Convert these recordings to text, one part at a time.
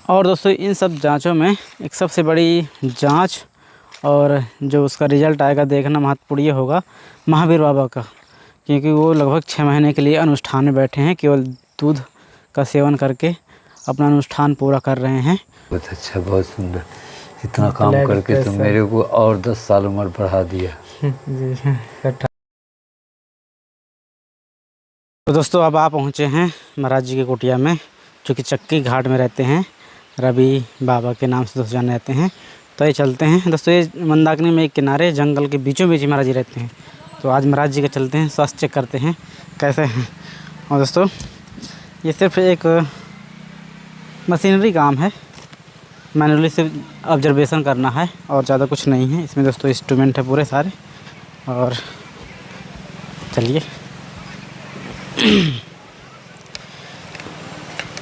और दोस्तों इन सब जांचों में एक सबसे बड़ी जांच और जो उसका रिज़ल्ट आएगा देखना महत्वपूर्ण ये होगा महावीर बाबा का, क्योंकि वो लगभग 6 महीने के लिए अनुष्ठान में बैठे हैं, केवल दूध का सेवन करके अपना अनुष्ठान पूरा कर रहे हैं। बहुत अच्छा, बहुत सुंदर। इतना काम करके तो मेरे को और 10 साल उम्र बढ़ा दिया। तो दोस्तों अब आप पहुँचे हैं महाराज जी की कुटिया में, जो कि चक्की घाट में रहते हैं। रवि बाबा के नाम से दोस्त जाने रहते हैं। तो ये चलते हैं दोस्तों, ये मंदाकिनी में एक किनारे जंगल के बीचों बीच ही महाराज जी रहते हैं। तो आज महाराज जी के चलते हैं, स्वास्थ्य चेक करते हैं कैसे हैं। और दोस्तों ये सिर्फ एक मशीनरी काम है, मैनुअली सिर्फ ऑब्जर्वेशन करना है और ज़्यादा कुछ नहीं है इसमें दोस्तों। इंस्ट्रूमेंट है पूरे सारे। और चलिए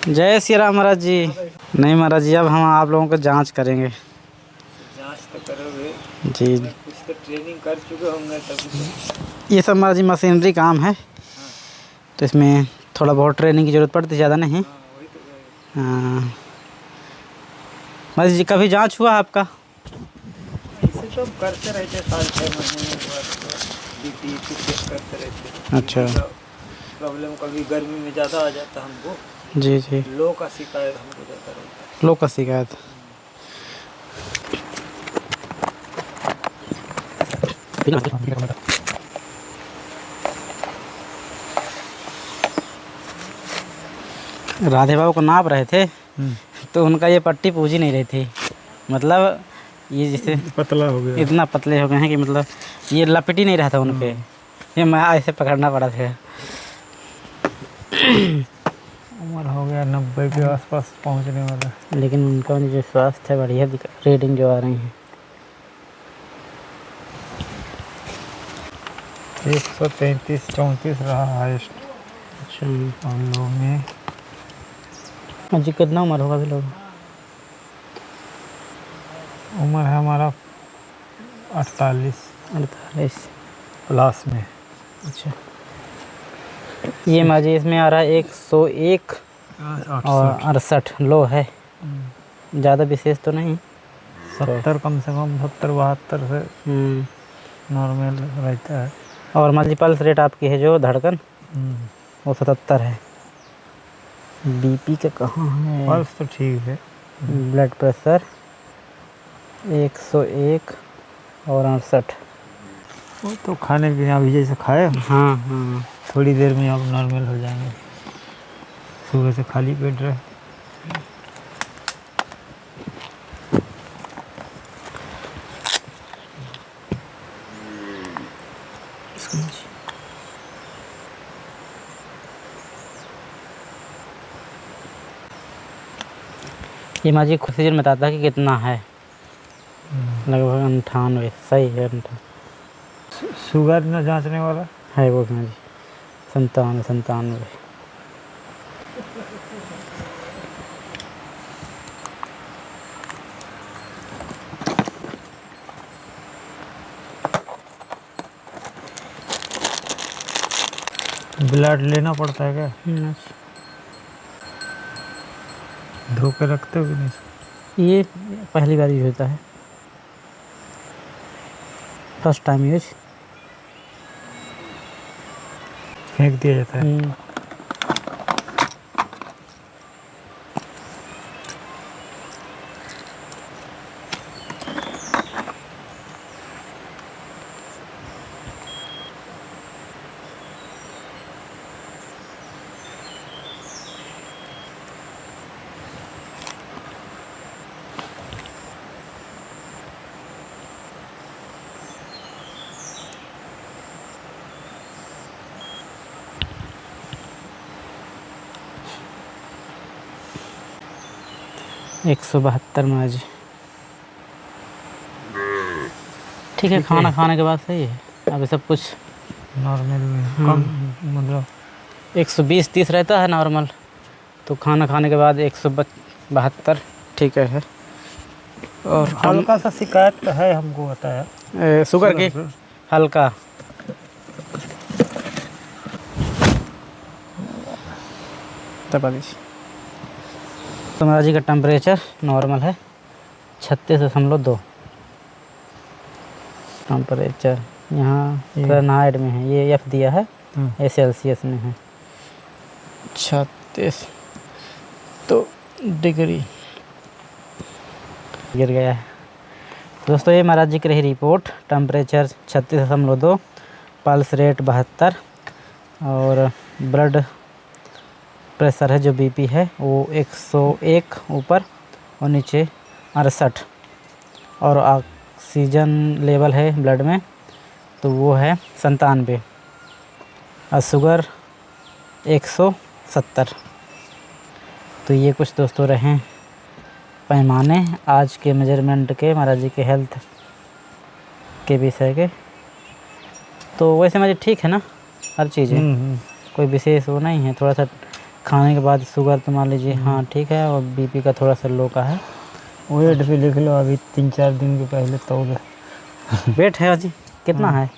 जय श्री राम महाराज जी। नहीं महाराज जी, अब हम आप लोगों को जांच करेंगे। जांच तो करोगे जी, कुछ तो ट्रेनिंग कर चुके होंगे तभी। ये सब महाराज जी मशीनरी काम है, तो इसमें थोड़ा बहुत ट्रेनिंग की ज़रूरत पड़ती है, ज़्यादा नहीं। हाँ महाराज जी, कभी जांच हुआ आपका? इसे तो करते रहते, साल 6 महीने में बीपी चेक करते रहते। अच्छा, प्रॉब्लम कभी गर्मी में ज़्यादा आ जाता हमको। जी जी, लो का शिकायत हमको ज़्यादा रहता है। लो का शिकायत। राधे बाबू को नाप रहे थे तो उनका ये पट्टी पूजी नहीं रही थी, मतलब ये जैसे पतला हो गया, इतना पतले हो गए हैं कि मतलब ये लपेट ही नहीं रहा था उन पे, ये मैं ऐसे पकड़ना पड़ा था। उम्र हो गया 90 के आसपास पहुंचने वाला। लेकिन उनका जो स्वास्थ्य है बढ़िया रीडिंग जो आ रही है। 133-34 रहा हाइस्ट। अच्छा, और लो में हाँ जी, कितना उम्र होगा अभी लोग? उम्र है हमारा 48 प्लस में। अच्छा, ये माजी इसमें आ रहा है 101 और 68 लो है, ज़्यादा विशेष तो नहीं। 70 कम से कम 70-72 से नॉर्मल रहता है। और माजी पल्स रेट आपकी है जो धड़कन वो 77 है। बीपी का कहाँ है? पल्स तो ठीक है। ब्लड प्रेशर 101 और 68। वो तो खाने पीने अभी जैसे खाए, हाँ हाँ, थोड़ी देर में आप नॉर्मल हो जाएंगे। सुबह से खाली पेट रहे। ये माजी ऑक्सीजन बताता है कि कितना है, लगभग 98 सही है। 98 शुगर न जांचने वाला है वो माजी, 97। ब्लड लेना पड़ता है क्या? धो के रखते हो कि नहीं? ये पहली बार यूज होता है, फर्स्ट टाइम यूज। फेंक दिया जाता है। 172 में आज ठीक है। खाना खाने के बाद सही है, अभी सब कुछ नॉर्मल में कम, मतलब 120-30 रहता है नॉर्मल, तो खाना खाने के बाद 172 ठीक है। और हल्का सा शिकायत तो है हमको बताया, शुगर की हल्का। दबा दीजिए। तो महाराज जी का टेम्परेचर नॉर्मल है 36.2 टेम्परेचर। यहाँ फ़ारेनहाइट में है, ये एफ दिया है, ये सेल्सियस में है 36 तो डिग्री गिर गया है। दोस्तों ये महाराज जी की रही रिपोर्ट। टेम्परेचर 36.2, पल्स रेट 72 और ब्लड प्रेशर है जो बीपी है वो 101 ऊपर और नीचे 68 और ऑक्सीजन लेवल है ब्लड में तो वो है 97 और शुगर 170। तो ये कुछ दोस्तों रहे पैमाने आज के मेजरमेंट के महाराज जी के हेल्थ के विषय के। तो वैसे मुझे ठीक है ना हर चीज़ें, कोई विशेष वो नहीं है। थोड़ा सा खाने के बाद शुगर तो मान लीजिए हाँ ठीक है, और बीपी का थोड़ा सा लो का है। वेट भी लिख लो, अभी 3-4 दिन के पहले तौल वेट है जी कितना है?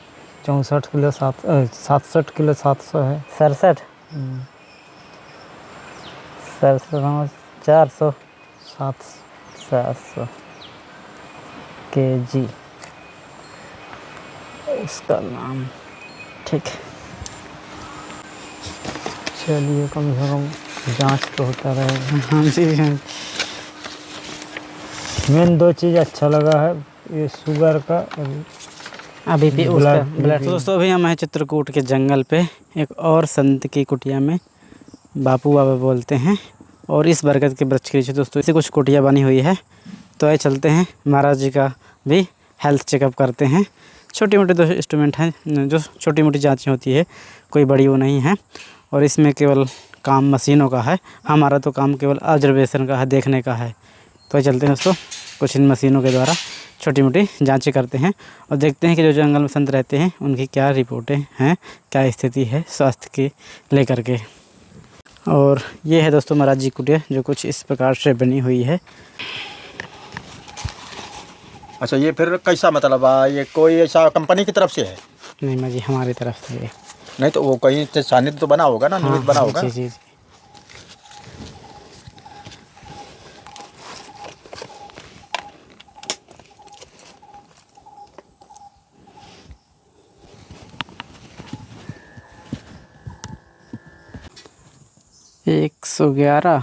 64 किलो 67 किलो 700 है। 67 400 700 kg उसका नाम ठीक है। चलिए कम से कम जांच तो होता रहेगा। हाँ जी हाँ। मेन 2 चीज़ अच्छा लगा है, ये शुगर का अभी भी उसका ब्लड। तो दोस्तों अभी हम हैं चित्रकूट के जंगल पे एक और संत की कुटिया में, बापू बाबा बोलते हैं, और इस बरगद के वृक्ष के नीचे दोस्तों ऐसी कुछ कुटिया बनी हुई है। तो आइए चलते हैं, महाराज जी का भी हेल्थ चेकअप करते हैं। छोटी मोटी दो इंस्ट्रूमेंट हैं जो छोटी मोटी जाँचें होती है, कोई बड़ी वो नहीं है। और इसमें केवल काम मशीनों का है, हमारा तो काम केवल ऑब्जर्वेशन का है, देखने का है। तो आइए चलते हैं दोस्तों, कुछ इन मशीनों के द्वारा छोटी मोटी जांचें करते हैं और देखते हैं कि जो जंगल में संत रहते हैं उनकी क्या रिपोर्टें हैं, क्या स्थिति है स्वास्थ्य की लेकर के। और ये है दोस्तों महाराज जी कुटिया जो कुछ इस प्रकार से बनी हुई है। अच्छा, ये फिर कैसा मतलब ये कोई ऐसा कंपनी की तरफ से है? नहीं माँ जी हमारी तरफ से ये। नहीं तो वो कहीं से सानिध्य तो बना होगा ना, निमित्त बना होगा। जी जी जी। एक 111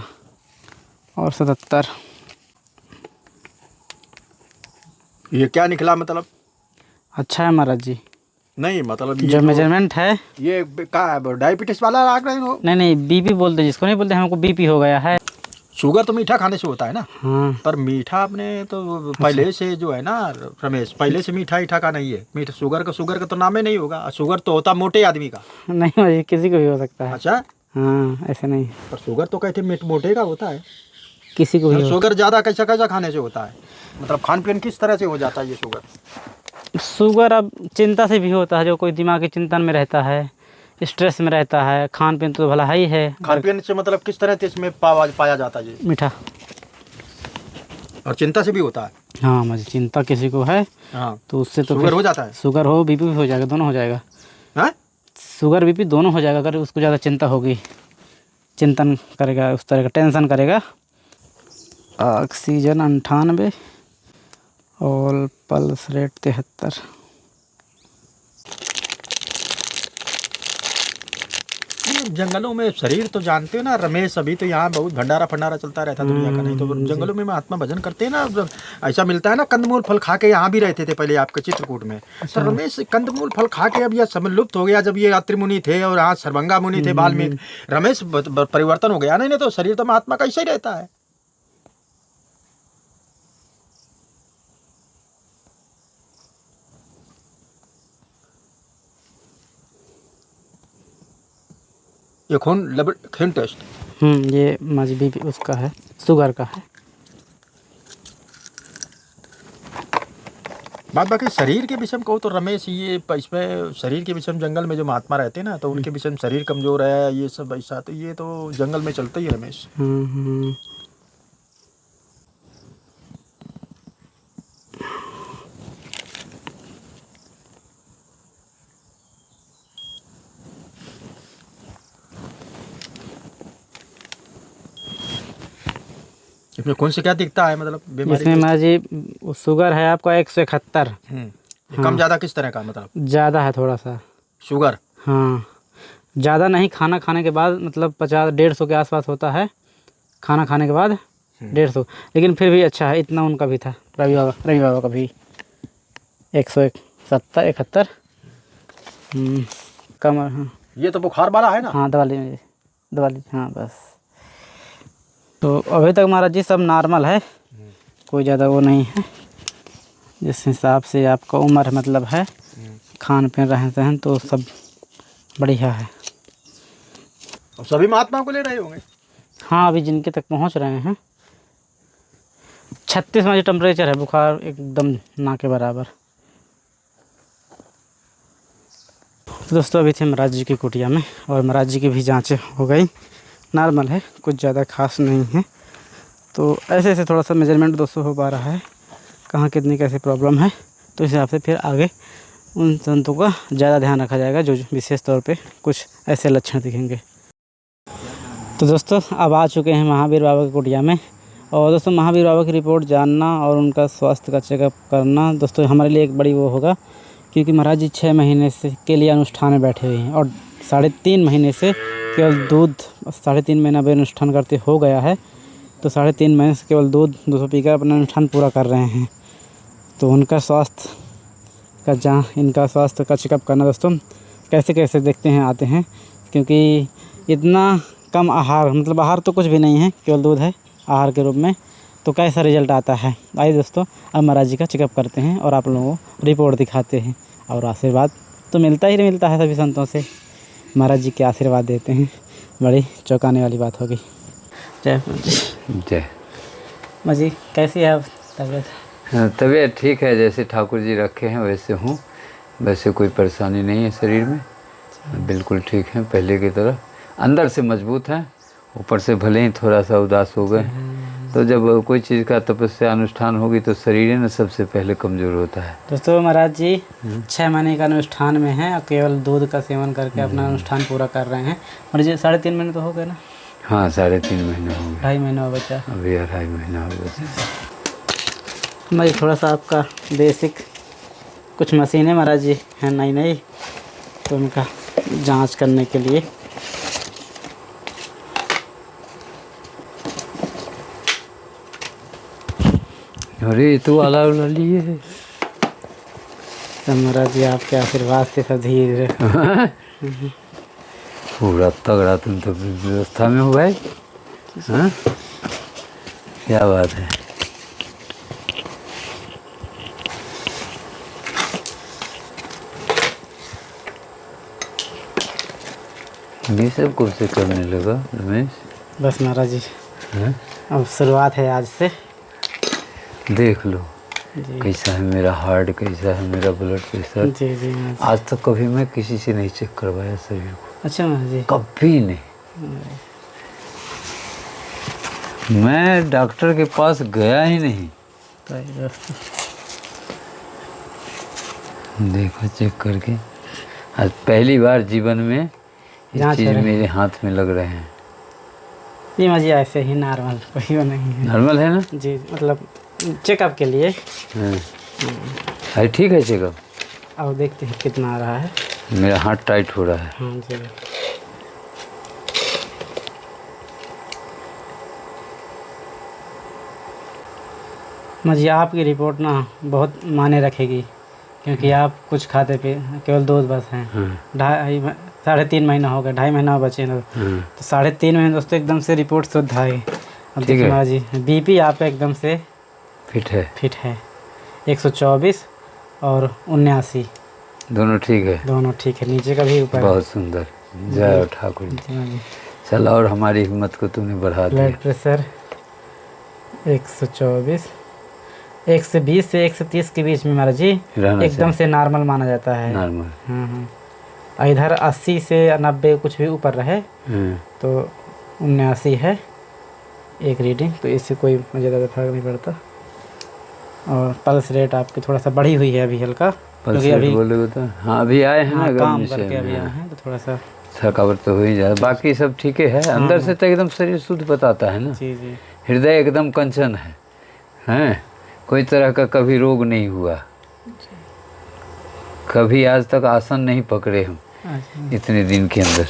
और 77। ये क्या निकला मतलब? अच्छा है महाराज जी। नहीं मतलब ये जो मेजरमेंट है ये का डायबिटीज वाला आग नहीं हो? नहीं बीपी बोलते जिसको, नहीं बोलते हमको बीपी हो गया है। शुगर तो मीठा खाने से होता है ना। हाँ पर मीठा आपने तो पहले से जो है ना रमेश, पहले से मीठा ईठा का नहीं है। मीठा शुगर का तो नाम ही नहीं होगा। शुगर तो होता मोटे आदमी का। नहीं माँ जी किसी को भी हो सकता है। अच्छा, हाँ ऐसे नहीं, पर शुगर तो कहते मोटे का होता है। किसी को भी हो। शुगर ज़्यादा कैसा कैसा खाने से होता है? मतलब खान पीन किस तरह से हो जाता है ये शुगर? शुगर अब चिंता से भी होता है, जो कोई दिमागी चिंतन में रहता है, स्ट्रेस में रहता है। खान पीन तो भला ही है। खान पीन से मतलब किस तरह से इसमें पाया जाता है ये? मीठा। और चिंता से भी होता है? हाँ मुझे चिंता किसी को है हाँ, तो उससे तो शुगर हो जाता है। शुगर हो बीपी भी हो जाएगा, दोनों हो जाएगा। हाँ, शुगर बीपी दोनों हो जाएगा अगर उसको ज़्यादा चिंता होगी, चिंतन करेगा, उस तरह का टेंशन करेगा। ऑक्सीजन 98 और पल्स रेट 73। जंगलों में शरीर तो जानते हो ना रमेश, अभी तो यहाँ बहुत भंडारा फंडारा चलता रहता है दुनिया का। नहीं तो जंगलों में महात्मा भजन करते हैं ना, ऐसा मिलता है ना। कंदमूल फल खा के यहाँ भी रहते थे पहले आपके चित्रकूट में। तो रमेश कंदमूल फल खा के अब यह सब लुप्त हो गया। जब ये अत्रि मुनि थे और यहाँ सर्वंगा मुनि थे, वाल्मीकि, रमेश परिवर्तन हो गया। नहीं तो शरीर तो महात्मा का ऐसा ही रहता है। ये खून टेस्ट। ये मज बीपी उसका है, शुगर का है। बाकी शरीर के विषय में कहो तो रमेश, ये इसमें शरीर के विषय में जंगल में जो महात्मा रहते हैं ना, तो उनके विषय में शरीर कमजोर है ये सब ऐसा, तो ये तो जंगल में चलता ही है रमेश। इसमें कौन से क्या दिखता है मतलब बीमारी? इसमें महाराज जी शुगर है आपका 171। ये कम ज़्यादा किस तरह का मतलब? ज़्यादा है थोड़ा सा शुगर? हाँ, ज़्यादा नहीं, खाना खाने के बाद मतलब 50-150 के आसपास होता है, खाना खाने के बाद 150, लेकिन फिर भी अच्छा है। इतना उनका भी था रवि बाबा का भी 171 कम। हाँ ये तो बुखार वाला है ना? हाँ, दवा ली हाँ बस। तो अभी तक महाराज जी सब नॉर्मल है, कोई ज़्यादा वो नहीं है। जिस हिसाब से आपका उम्र मतलब है, खान पीन रहन सहन तो सब बढ़िया है। और सभी महात्मा को ले रहे होंगे? हाँ, अभी जिनके तक पहुंच रहे हैं 36 में टेम्परेचर है, बुखार एकदम ना के बराबर। तो दोस्तों अभी थे महाराज जी की कुटिया में और महाराज जी की भी जांचें हो गई, नॉर्मल है, कुछ ज़्यादा खास नहीं है। तो ऐसे ऐसे थोड़ा सा मेजरमेंट दोस्तों हो पा रहा है, कहाँ कितनी कैसी प्रॉब्लम है, तो इस हिसाब से फिर आगे उन संतों का ज़्यादा ध्यान रखा जाएगा जो विशेष तौर पे कुछ ऐसे लक्षण दिखेंगे। तो दोस्तों अब आ चुके हैं महावीर बाबा की कुटिया में। और दोस्तों महावीर बाबा की रिपोर्ट जानना और उनका स्वास्थ्य का चेकअप करना दोस्तों हमारे लिए एक बड़ी वो होगा, क्योंकि महाराज जी 6 महीने से के लिए अनुष्ठान में बैठे हुए हैं और 3.5 महीने से केवल दूध, 3.5 महीना भी अनुष्ठान करते हो गया है, तो 3.5 महीने से केवल दूध पीकर अपना अनुष्ठान पूरा कर रहे हैं। तो उनका स्वास्थ्य का इनका स्वास्थ्य का चेकअप करना दोस्तों कैसे कैसे देखते हैं आते हैं, क्योंकि इतना कम आहार, मतलब आहार तो कुछ भी नहीं है, केवल दूध है आहार के रूप में, तो कैसा रिजल्ट आता है। आइए दोस्तों अब महाराज जी का चेकअप करते हैं और आप लोगों को रिपोर्ट दिखाते हैं। और आशीर्वाद तो मिलता है सभी संतों से, महाराज जी के आशीर्वाद देते हैं, बड़ी चौंकाने वाली बात होगी। जय जय माँ जी, कैसी है अब तबीयत? हाँ, तबीयत ठीक है, जैसे ठाकुर जी रखे हैं वैसे हूँ, वैसे कोई परेशानी नहीं है शरीर में, बिल्कुल ठीक है पहले की तरह। अंदर से मजबूत हैं, ऊपर से भले ही थोड़ा सा उदास हो गए। तो जब कोई चीज़ का तपस्या अनुष्ठान होगी तो शरीर है ना सबसे पहले कमज़ोर होता है। दोस्तों महाराज जी 6 महीने का अनुष्ठान में हैं और केवल दूध का सेवन करके अपना अनुष्ठान पूरा कर रहे हैं। महाराज जी 3.5 महीने तो हो गए ना? हाँ, 3.5 महीने हो गए, 2.5 महीना हो बचा, अभी 2.5 महीना हो बचा। भाई थोड़ा सा आपका बेसिक कुछ मशीनें महाराज जी हैं नई, तो उनका जांच करने के लिए अरे ये तो आला उला लिए है। तो महाराज जी आपके आशीर्वाद से सब धीरे पूरा तगड़ा तुम तो व्यवस्था में हो भाई। हाँ, क्या बात है। ये सब कब से करने लगा रमेश? बस महाराज जी हाँ? अब शुरुआत है आज से। देख लो जी कैसा है मेरा हार्ट, कैसा है मेरा ब्लड प्रेशर। जी जी महाराज जी। आज तक कभी मैं किसी से नहीं चेक करवाया शरीर को, अच्छा महाराज जी, कभी नहीं। मैं डॉक्टर के पास गया ही नहीं। तो ये दोस्तों देखो चेक करके, आज पहली बार जीवन में ये जांच चीज़ करें। मेरे हाथ में लग रहे हैं। ये महाराज जी ऐसे ही नॉर्मल, कोई वो नहीं है नॉर्मल है ना? जी, मतलब चेकअप के लिए। हाँ। अरे ठीक है चेकअप। अब देखते हैं कितना आ रहा है। मेरा हाथ टाइट हो रहा है। हाँ जी, मुझे आपकी रिपोर्ट ना बहुत मायने रखेगी, क्योंकि आप कुछ खाते पे केवल दूध बस हैं। हाँ, 3.5 महीना हो गया, 2.5 महीना बचे ना, हाँ, तो 3.5 महीने दोस्तों एकदम से रिपोर्ट शुद्ध आई। अब ठीक देखिए है। महाराज जी बीपी आपका एकदम से फिट है, फिट है, 124 और 79 दोनों ठीक है। दोनों ठीक है, नीचे का भी ऊपर है। बहुत सुंदर, जय हो ठाकुर जी। जी महाराज जी। चल और हमारी हिम्मत को तूने बढ़ा दिया। ब्लड प्रेशर 124, 120 से 130 के बीच में महाराज जी रहना एकदम से नॉर्मल माना जाता है। नॉर्मल। हाँ हाँ, इधर 80 से 90 कुछ भी ऊपर रहे हाँ, तो 79 है एक रीडिंग, तो इससे कोई ज़्यादा फर्क नहीं पड़ता। और पल्स रेट आपकी थोड़ा सा बढ़ी हुई है अभी हल्का, क्योंकि अभी बोलोगे तो हाँ अभी आए हैं ना हाँ, काम गर्मी करके अभी से, आए हैं तो थोड़ा सा थकावट तो हो ही जाए, बाकी सब ठीक है। अंदर से तो एकदम शरीर शुद्ध बताता है ना, जी जी हृदय एकदम कंचन है, हैं, कोई तरह का कभी रोग नहीं हुआ, कभी आज तक आसन नहीं पकड़े हम अच्छा। इतने दिन के अंदर।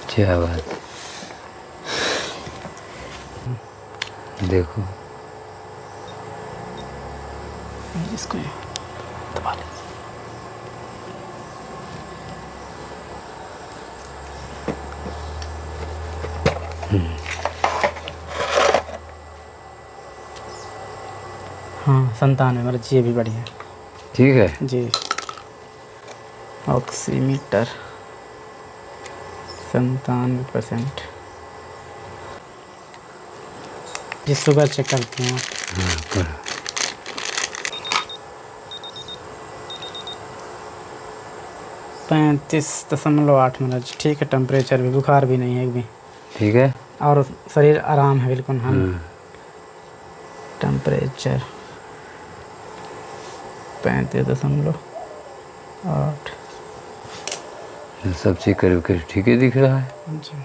क्या बात, देखो इसको दबा लीजिए। हाँ 97 मतलब जी भी बढ़िया ठीक है। जी। ऑक्सीमीटर 97%। जी शुगर चेक करते हैं आप। हाँ, पर 35.8 मिनट, ठीक है। टेम्परेचर भी, बुखार भी नहीं है एक भी, ठीक है। और शरीर आराम है बिल्कुल। हम हाँ, टेम्परेचर 35.8। सब चीज करीब करीब ठीक ही दिख रहा है। जी।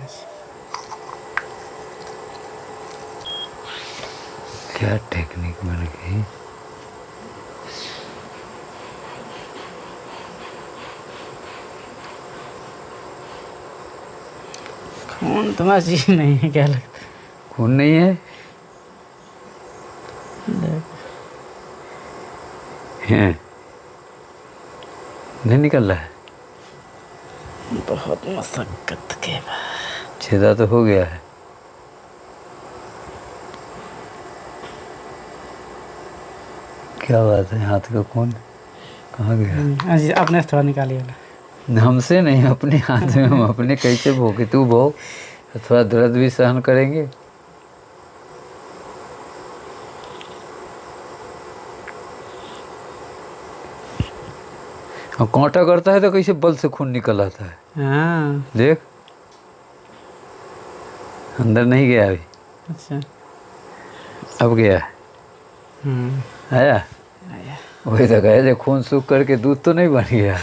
क्या टेक्निक बन गई। खून तुम्हारा जी नहीं है क्या लगता खून नहीं है, हैं, नहीं निकल रहा है। बहुत मशक्कत के बाद। छेदा तो हो गया है। क्या बात है, हाथ का खून कहाँ गया। हाँ जी, अपने से थोड़ा निकालिए वाला। हमसे नहीं, अपने हाथ में, हम अपने कैसे भोगे, तू भोग, थोड़ा दर्द भी सहन करेंगे। और कांटा करता है तो कैसे बल से खून निकल आता है। हाँ देख, अंदर नहीं गया अभी, अच्छा। अब गया। आया, वही तो कहे जो खून सूख करके दूध तो नहीं बन गया।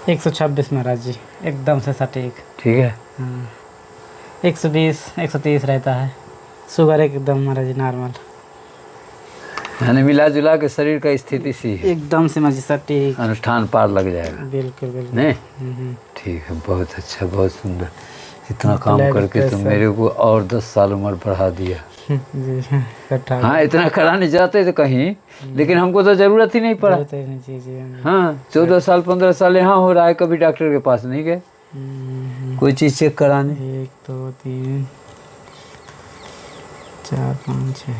126 महाराज जी, एकदम से सटीक। ठीक है। हाँ 120 130 रहता है। शुगर एकदम महाराज जी नॉर्मल, यानी मिला जुला के शरीर का स्थिति सी है, एकदम से महाराज जी सटीक। अनुष्ठान पार लग जाएगा। बिल्कुल बिल्कुल। नहीं, ठीक है, बहुत अच्छा, बहुत सुंदर। इतना काम ब्लड करके तो प्रेशर। मेरे को और 10 साल उम्र बढ़ा दिया। जी सब ठाक। हाँ, इतना कराने जाते थे कहीं, लेकिन हमको तो ज़रूरत ही नहीं पड़ा। जरूरत ही नहीं। जी जी। हाँ, 14 साल 15 साल यहाँ हो रहा है, कभी डॉक्टर के पास नहीं गए कोई चीज़ चेक कराने। 1 2 3 4 5 6,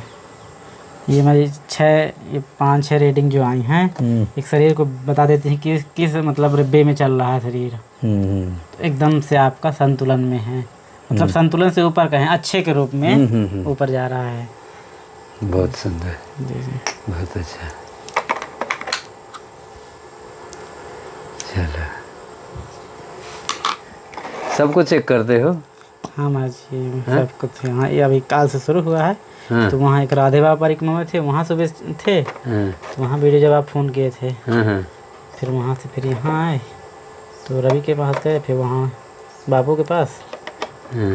ये हमारी 6, ये 5 6 रेटिंग जो आई हैं, एक शरीर को बता देती हैं कि किस मतलब रिब्बे में चल रहा है शरीर। तो एकदम से आपका संतुलन में है, मतलब संतुलन से ऊपर कहें, अच्छे के रूप में ऊपर जा रहा है। बहुत सुंदर, जी जी। बहुत अच्छा। चलो, सबको चेक करते हो। हाँ महाराज जी सब कुछ। हाँ ये अभी काल से शुरू हुआ है। हाँ, तो वहाँ एक राधे बाबा परिक्रमा में थे, वहाँ सुबह थे, हाँ, तो वहाँ वीडियो जब आप फ़ोन किए थे, हाँ, हाँ, फिर वहाँ से फिर यहाँ आए, तो रवि के पास गए, फिर वहाँ बाबू के पास, हाँ।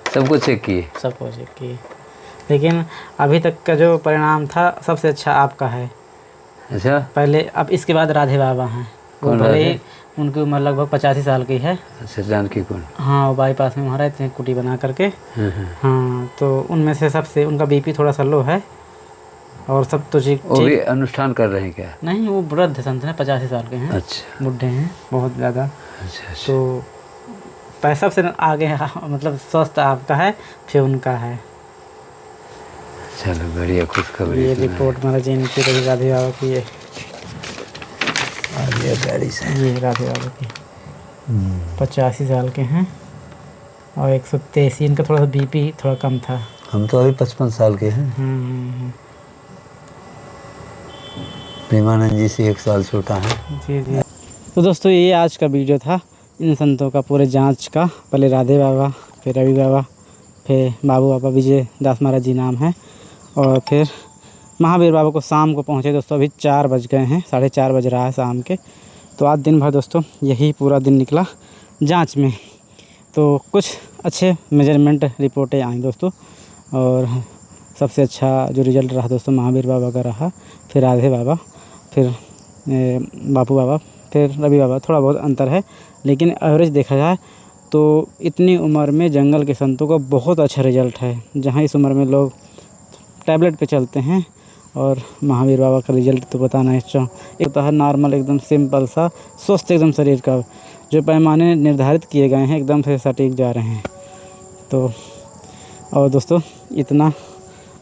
सबको चेक किए। सब कुछ किए। लेकिन अभी तक का जो परिणाम था सबसे अच्छा आपका है। अच्छा, पहले, अब इसके बाद राधे बाबा हैं, वो कौन भले राधे? ही उनकी उम्र लगभग 85 साल की है। अच्छा, जानकी कौन? हाँ वो बाईपास में वहाँ रहते हैं कुटी बना करके। हाँ, हाँ। हाँ तो उनमें से सबसे उनका बीपी थोड़ा सा लो है, और सब तो ठीक वो भी ठीक। अनुष्ठान कर रहे हैं क्या? नहीं वो वृद्ध संत हैं, 85 साल के हैं, अच्छा, बुढ़े हैं बहुत ज़्यादा। अच्छा, अच्छा। तो पैसा से आगे मतलब स्वस्थ आपका है, फिर उनका है। चलो, बढ़िया, खुशखबरी ये सुनाई। रिपोर्ट महाराज जी इनकी रही राधे बाबा की, ये आ गया गाड़ी से। ये राधे बाबा की 85 साल के हैं, और 123। इनका थोड़ा सा बीपी थोड़ा कम था। हम तो अभी 55 साल के हैं। प्रेमानंद जी से 1 साल छोटा है। जी जी। तो दोस्तों ये आज का वीडियो था इन संतों का पूरे जांच का, पहले राधे बाबा, फिर रवि बाबा, फिर बाबू बाबा विजय दास महाराज जी नाम है। और फिर महावीर बाबा को शाम को पहुँचे दोस्तों। अभी 4 बज गए हैं, 4:30 बज रहा है शाम के। तो आज दिन भर दोस्तों यही पूरा दिन निकला जांच में। तो कुछ अच्छे मेजरमेंट रिपोर्टें आई दोस्तों, और सबसे अच्छा जो रिज़ल्ट रहा दोस्तों महावीर बाबा का रहा, फिर राधे बाबा, फिर बापू बाबा, फिर रवि बाबा। थोड़ा बहुत अंतर है, लेकिन एवरेज देखा जाए तो इतनी उम्र में जंगल के संतों का बहुत अच्छा रिज़ल्ट है। जहाँ इस उम्र में लोग टैबलेट पे चलते हैं, और महावीर बाबा का रिज़ल्ट तो पता नहीं एक तो है नॉर्मल एकदम सिंपल सा स्वस्थ एकदम शरीर का, जो पैमाने निर्धारित किए गए हैं एकदम से सटीक जा रहे हैं। तो और दोस्तों इतना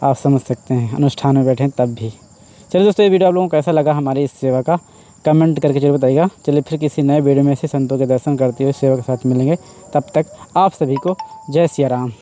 आप समझ सकते हैं, अनुष्ठान में बैठे हैं तब भी। चलिए दोस्तों, ये वीडियो आप लोगों को कैसा लगा हमारी इस सेवा का कमेंट करके जरूर बताइएगा। चलिए फिर किसी नए वीडियो में से संतों के दर्शन करते हुए सेवा के साथ मिलेंगे। तब तक आप सभी को जय सिया राम।